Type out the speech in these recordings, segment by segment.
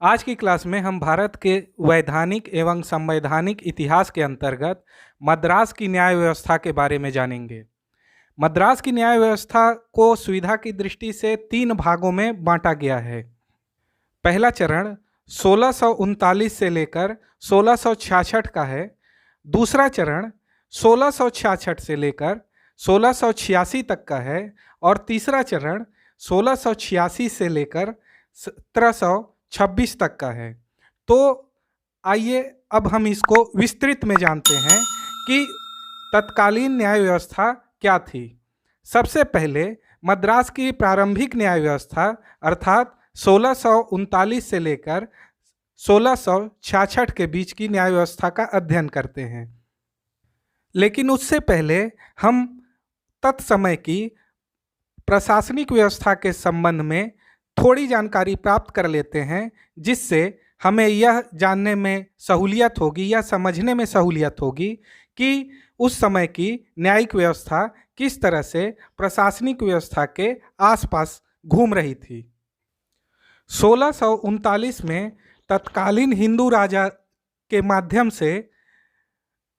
आज की क्लास में हम भारत के वैधानिक एवं संवैधानिक इतिहास के अंतर्गत मद्रास की न्याय व्यवस्था के बारे में जानेंगे। मद्रास की न्याय व्यवस्था को सुविधा की दृष्टि से 3 भागों में बांटा गया है। पहला चरण 1639 से लेकर 1666 का है। दूसरा चरण 1666 से लेकर 1686 तक का है और तीसरा चरण 1686 से लेकर 1726 तक का है। तो आइए अब हम इसको विस्तृत में जानते हैं कि तत्कालीन न्याय व्यवस्था क्या थी। सबसे पहले मद्रास की प्रारंभिक न्याय व्यवस्था अर्थात 1639 से लेकर 1666 के बीच की न्याय व्यवस्था का अध्ययन करते हैं। लेकिन उससे पहले हम तत्समय की प्रशासनिक व्यवस्था के संबंध में थोड़ी जानकारी प्राप्त कर लेते हैं, जिससे हमें यह जानने में सहूलियत होगी या समझने में सहूलियत होगी कि उस समय की न्यायिक व्यवस्था किस तरह से प्रशासनिक व्यवस्था के आसपास घूम रही थी। 1639 में तत्कालीन हिंदू राजा के माध्यम से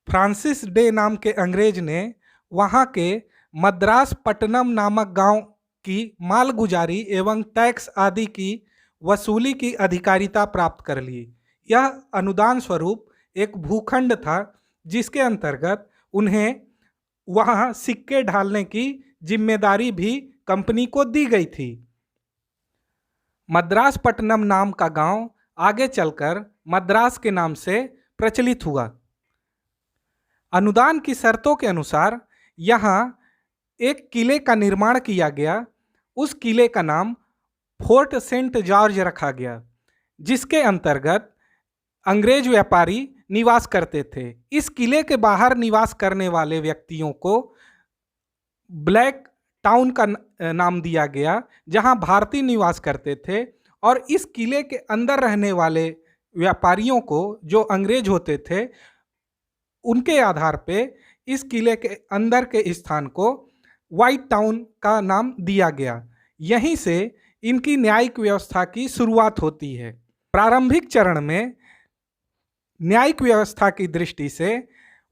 फ्रांसिस डे नाम के अंग्रेज ने वहाँ के मद्रास पट्टनम नामक गांव की मालगुजारी एवं टैक्स आदि की वसूली की अधिकारिता प्राप्त कर ली। यह अनुदान स्वरूप एक भूखंड था, जिसके अंतर्गत उन्हें वहाँ सिक्के ढालने की जिम्मेदारी भी कंपनी को दी गई थी। मद्रास पट्टनम नाम का गांव आगे चलकर मद्रास के नाम से प्रचलित हुआ। अनुदान की शर्तों के अनुसार यहाँ एक किले का निर्माण किया गया। उस किले का नाम फोर्ट सेंट जॉर्ज रखा गया, जिसके अंतर्गत अंग्रेज व्यापारी निवास करते थे। इस किले के बाहर निवास करने वाले व्यक्तियों को ब्लैक टाउन का नाम दिया गया, जहां भारतीय निवास करते थे। और इस किले के अंदर रहने वाले व्यापारियों को, जो अंग्रेज होते थे, उनके आधार पे इस किले के अंदर के स्थान को व्हाइट टाउन का नाम दिया गया। यहीं से इनकी न्यायिक व्यवस्था की शुरुआत होती है। प्रारंभिक चरण में न्यायिक व्यवस्था की दृष्टि से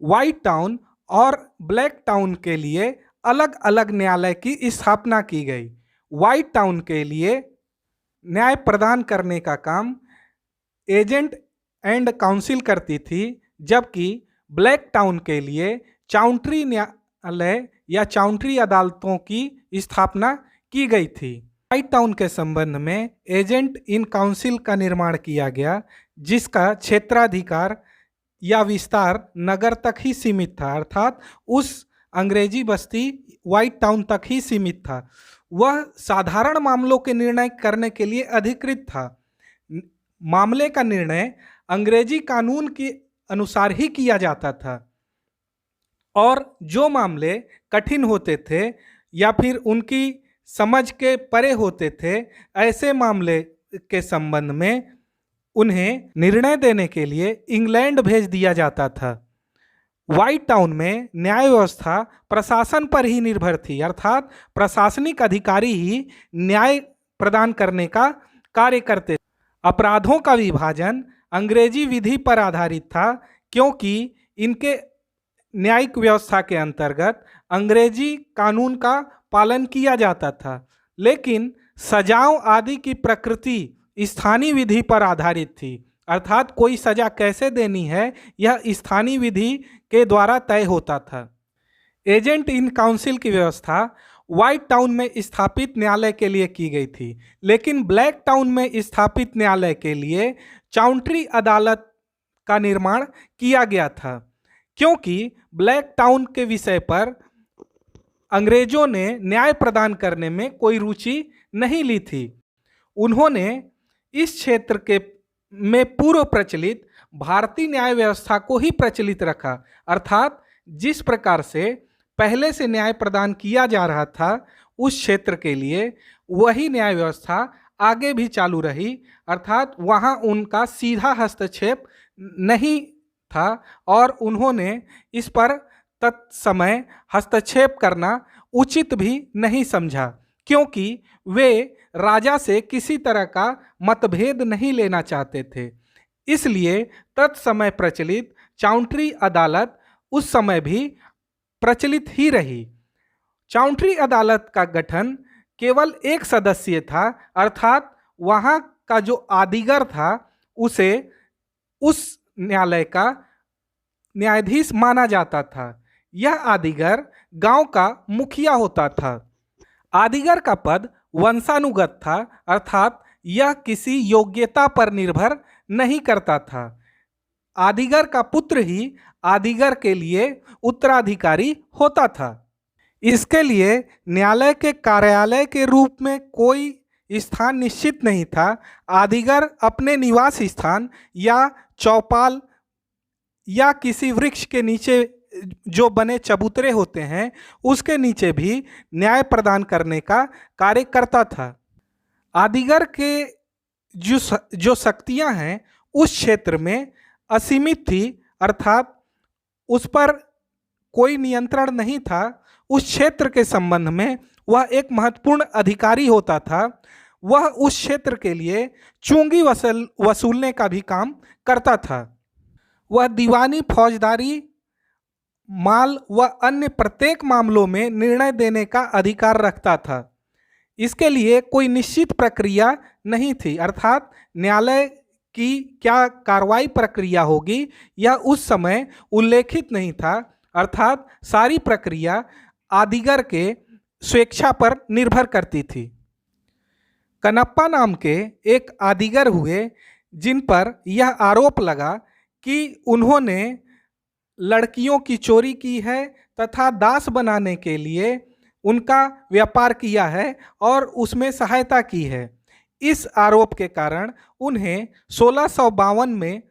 व्हाइट टाउन और ब्लैक टाउन के लिए अलग अलग न्यायालय की स्थापना की गई। व्हाइट टाउन के लिए न्याय प्रदान करने का काम एजेंट एंड काउंसिल करती थी, जबकि ब्लैक टाउन के लिए चाउंट्री न्यायालय या चाउंट्री अदालतों की स्थापना की गई थी। व्हाइट टाउन के संबंध में एजेंट इन काउंसिल का निर्माण किया गया, जिसका क्षेत्राधिकार या विस्तार नगर तक ही सीमित था, अर्थात उस अंग्रेजी बस्ती व्हाइट टाउन तक ही सीमित था। वह साधारण मामलों के निर्णय करने के लिए अधिकृत था। मामले का निर्णय अंग्रेजी कानून के अनुसार ही किया जाता था और जो मामले कठिन होते थे या फिर उनकी समझ के परे होते थे, ऐसे मामले के संबंध में उन्हें निर्णय देने के लिए इंग्लैंड भेज दिया जाता था। व्हाइट टाउन में न्याय व्यवस्था प्रशासन पर ही निर्भर थी, अर्थात प्रशासनिक अधिकारी ही न्याय प्रदान करने का कार्य करते थे। अपराधों का विभाजन अंग्रेजी विधि पर आधारित था, क्योंकि इनके न्यायिक व्यवस्था के अंतर्गत अंग्रेजी कानून का पालन किया जाता था। लेकिन सजाओं आदि की प्रकृति स्थानीय विधि पर आधारित थी, अर्थात कोई सजा कैसे देनी है यह स्थानीय विधि के द्वारा तय होता था। एजेंट इन काउंसिल की व्यवस्था व्हाइट टाउन में स्थापित न्यायालय के लिए की गई थी, लेकिन ब्लैक टाउन में स्थापित न्यायालय के लिए चाउंट्री अदालत का निर्माण किया गया था, क्योंकि ब्लैक टाउन के विषय पर अंग्रेजों ने न्याय प्रदान करने में कोई रुचि नहीं ली थी। उन्होंने इस क्षेत्र के में पूर्व प्रचलित भारतीय न्याय व्यवस्था को ही प्रचलित रखा, अर्थात जिस प्रकार से पहले से न्याय प्रदान किया जा रहा था उस क्षेत्र के लिए वही न्याय व्यवस्था आगे भी चालू रही, अर्थात वहाँ उनका सीधा हस्तक्षेप नहीं था और उन्होंने इस पर तत्समय हस्तक्षेप करना उचित भी नहीं समझा, क्योंकि वे राजा से किसी तरह का मतभेद नहीं लेना चाहते थे। इसलिए तत्समय प्रचलित चाउंट्री अदालत उस समय भी प्रचलित ही रही। चाउंट्री अदालत का गठन केवल एक सदस्य था, अर्थात वहाँ का जो आदिगर था उसे उस न्यायालय का न्यायाधीश माना जाता था। यह आदिगर गांव का मुखिया होता था। आदिगर का पद वंशानुगत था, अर्थात यह किसी योग्यता पर निर्भर नहीं करता था। आदिगर का पुत्र ही आदिगर के लिए उत्तराधिकारी होता था। इसके लिए न्यायालय के कार्यालय के रूप में कोई स्थान निश्चित नहीं था। आदिगर अपने निवास स्थान या चौपाल या किसी वृक्ष के नीचे जो बने चबूतरे होते हैं उसके नीचे भी न्याय प्रदान करने का कार्य करता था। आदिगर के जो शक्तियां हैं उस क्षेत्र में असीमित थी, अर्थात उस पर कोई नियंत्रण नहीं था। उस क्षेत्र के संबंध में वह एक महत्वपूर्ण अधिकारी होता था। वह उस क्षेत्र के लिए चुंगी वसूलने का भी काम करता था। वह दीवानी, फौजदारी, माल व अन्य प्रत्येक मामलों में निर्णय देने का अधिकार रखता था। इसके लिए कोई निश्चित प्रक्रिया नहीं थी, अर्थात न्यायालय की क्या कार्रवाई प्रक्रिया होगी यह उस समय उल्लेखित नहीं था, अर्थात सारी प्रक्रिया आदिगर के स्वेच्छा पर निर्भर करती थी। कनप्पा नाम के एक आदिगर हुए जिन पर यह आरोप लगा कि उन्होंने लड़कियों की चोरी की है तथा दास बनाने के लिए उनका व्यापार किया है और उसमें सहायता की है। इस आरोप के कारण उन्हें 1652 में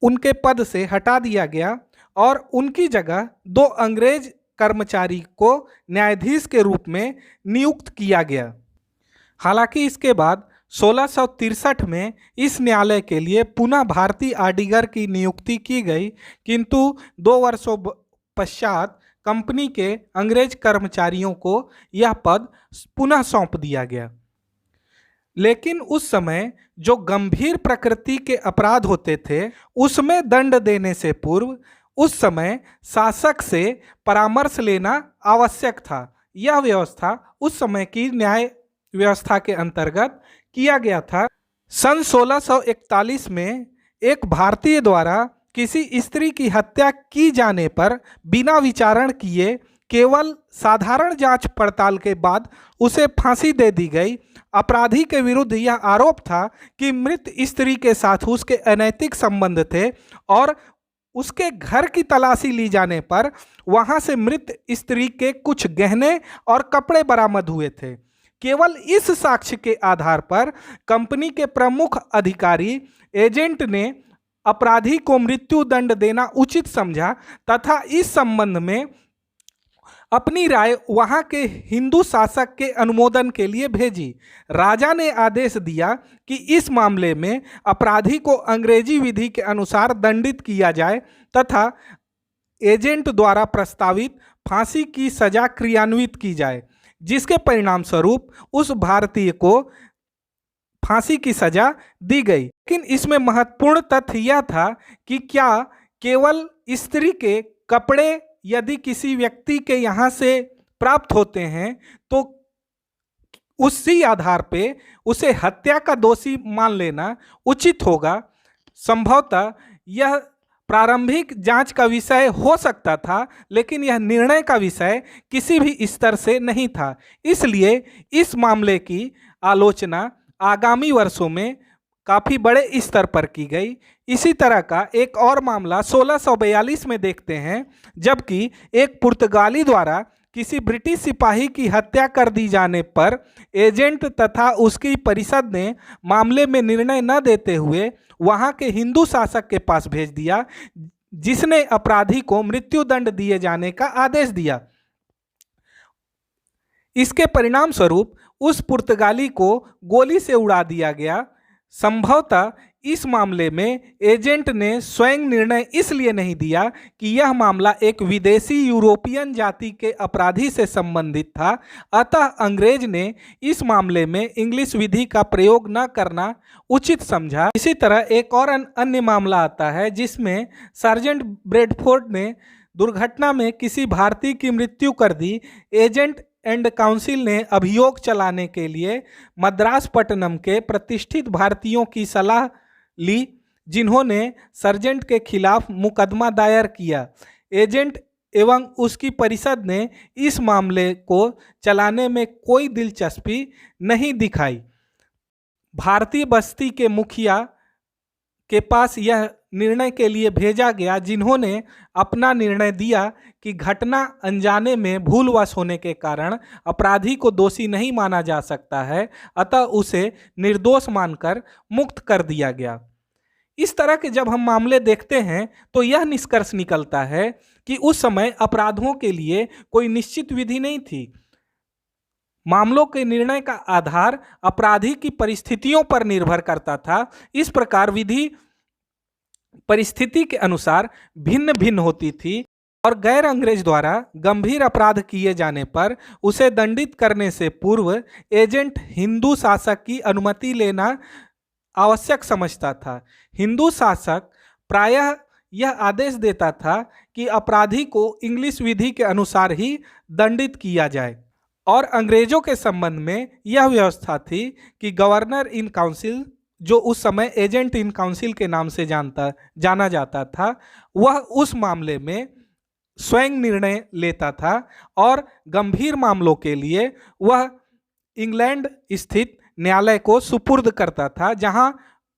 उनके पद से हटा दिया गया और उनकी जगह 2 अंग्रेज कर्मचारी को न्यायाधीश के रूप में नियुक्त किया गया। हालांकि इसके बाद 1663 में इस न्यायालय के लिए पुनः भारतीय आदिगर की नियुक्ति की गई, किंतु 2 वर्षों पश्चात कंपनी के अंग्रेज कर्मचारियों को यह पद पुनः सौंप दिया गया। लेकिन उस समय जो गंभीर प्रकृति के अपराध होते थे उसमें दंड देने से पूर्व उस समय शासक से परामर्श लेना आवश्यक था। यह व्यवस्था उस समय की न्याय व्यवस्था के अंतर्गत किया गया था। सन 1641 में एक भारतीय द्वारा किसी स्त्री की हत्या की जाने पर बिना विचारण किए केवल साधारण जांच पड़ताल के बाद उसे फांसी दे दी गई। अपराधी के विरुद्ध यह आरोप था कि मृत स्त्री के साथ उसके अनैतिक संबंध थे और उसके घर की तलाशी ली जाने पर वहां से मृत स्त्री के कुछ गहने और कपड़े बरामद हुए थे। केवल इस साक्ष्य के आधार पर कंपनी के प्रमुख अधिकारी एजेंट ने अपराधी को मृत्यु दंड देना उचित समझा तथा इस संबंध में अपनी राय वहां के हिंदू शासक के अनुमोदन के लिए भेजी। राजा ने आदेश दिया कि इस मामले में अपराधी को अंग्रेजी विधि के अनुसार दंडित किया जाए तथा एजेंट द्वारा प्रस्तावित फांसी की सजा क्रियान्वित की जाए, जिसके परिणाम स्वरूप उस भारतीय को फांसी की सजा दी गई। लेकिन इसमें महत्वपूर्ण तथ्य यह था कि क्या केवल स्त्री के कपड़े यदि किसी व्यक्ति के यहाँ से प्राप्त होते हैं तो उसी आधार पे उसे हत्या का दोषी मान लेना उचित होगा। संभवतः यह प्रारंभिक जांच का विषय हो सकता था, लेकिन यह निर्णय का विषय किसी भी स्तर से नहीं था। इसलिए इस मामले की आलोचना आगामी वर्षों में काफ़ी बड़े स्तर पर की गई। इसी तरह का एक और मामला 1642 में देखते हैं, जबकि एक पुर्तगाली द्वारा किसी ब्रिटिश सिपाही की हत्या कर दी जाने पर एजेंट तथा उसकी परिषद ने मामले में निर्णय न देते हुए वहां के हिंदू शासक के पास भेज दिया, जिसने अपराधी को मृत्यु दंड दिए जाने का आदेश दिया। इसके परिणाम स्वरूप उस पुर्तगाली को गोली से उड़ा दिया गया। संभवतः इस मामले में एजेंट ने स्वयं निर्णय इसलिए नहीं दिया कि यह मामला एक विदेशी यूरोपियन जाति के अपराधी से संबंधित था, अतः अंग्रेज ने इस मामले में इंग्लिश विधि का प्रयोग न करना उचित समझा। इसी तरह एक और अन्य मामला आता है जिसमें सार्जेंट ब्रेडफोर्ड ने दुर्घटना में किसी भारतीय की मृत्यु कर दी। एजेंट एंड काउंसिल ने अभियोग चलाने के लिए मद्रास पट्टनम के प्रतिष्ठित भारतीयों की सलाह ली, जिन्होंने सर्जेंट के खिलाफ मुकदमा दायर किया। एजेंट एवं उसकी परिषद ने इस मामले को चलाने में कोई दिलचस्पी नहीं दिखाई। भारतीय बस्ती के मुखिया के पास यह निर्णय के लिए भेजा गया, जिन्होंने अपना निर्णय दिया कि घटना अनजाने में भूलवश होने के कारण अपराधी को दोषी नहीं माना जा सकता है, अतः उसे निर्दोष मानकर मुक्त कर दिया गया। इस तरह के जब हम मामले देखते हैं तो यह निष्कर्ष निकलता है कि उस समय अपराधों के लिए कोई निश्चित विधि नहीं थी। मामलों के निर्णय का आधार अपराधी की परिस्थितियों पर निर्भर करता था। इस प्रकार विधि परिस्थिति के अनुसार भिन्न भिन्न होती थी और गैर अंग्रेज द्वारा गंभीर अपराध किए जाने पर उसे दंडित करने से पूर्व एजेंट हिंदू शासक की अनुमति लेना आवश्यक समझता था। हिंदू शासक प्रायः यह आदेश देता था कि अपराधी को इंग्लिश विधि के अनुसार ही दंडित किया जाए, और अंग्रेजों के संबंध में यह व्यवस्था थी कि गवर्नर इन काउंसिल, जो उस समय एजेंट इन काउंसिल के नाम से जाना जाता था, वह उस मामले में स्वयं निर्णय लेता था और गंभीर मामलों के लिए वह इंग्लैंड स्थित न्यायालय को सुपुर्द करता था, जहां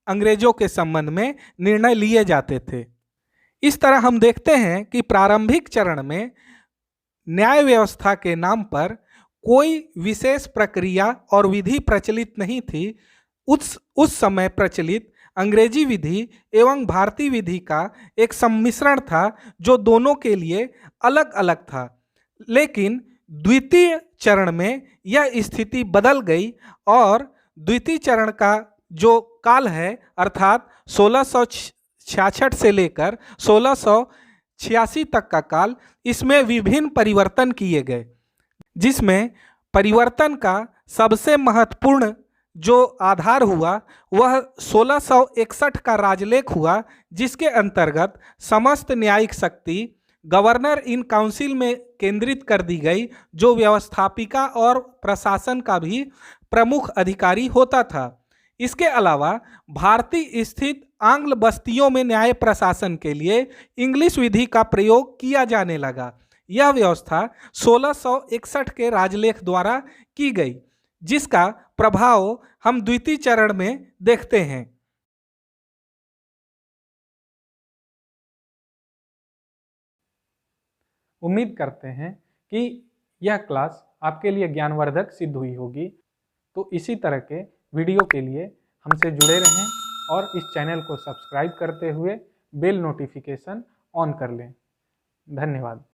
अंग्रेजों के संबंध में निर्णय लिए जाते थे। इस तरह हम देखते हैं कि प्रारंभिक चरण में न्याय व्यवस्था के नाम पर कोई विशेष प्रक्रिया और विधि प्रचलित नहीं थी। उस समय प्रचलित अंग्रेजी विधि एवं भारतीय विधि का एक सम्मिश्रण था जो दोनों के लिए अलग अलग था। लेकिन द्वितीय चरण में यह स्थिति बदल गई और द्वितीय चरण का जो काल है अर्थात 1666 से लेकर 1686 तक का काल, इसमें विभिन्न परिवर्तन किए गए, जिसमें परिवर्तन का सबसे महत्वपूर्ण जो आधार हुआ वह 1661 का राजलेख हुआ, जिसके अंतर्गत समस्त न्यायिक शक्ति गवर्नर इन काउंसिल में केंद्रित कर दी गई, जो व्यवस्थापिका और प्रशासन का भी प्रमुख अधिकारी होता था। इसके अलावा भारतीय स्थित आंग्ल बस्तियों में न्याय प्रशासन के लिए इंग्लिश विधि का प्रयोग किया जाने लगा। यह व्यवस्था 1661 के राजलेख द्वारा की गई, जिसका प्रभाव हम द्वितीय चरण में देखते हैं। उम्मीद करते हैं कि यह क्लास आपके लिए ज्ञानवर्धक सिद्ध हुई होगी। तो इसी तरह के वीडियो के लिए हमसे जुड़े रहें और इस चैनल को सब्सक्राइब करते हुए बेल नोटिफिकेशन ऑन कर लें। धन्यवाद।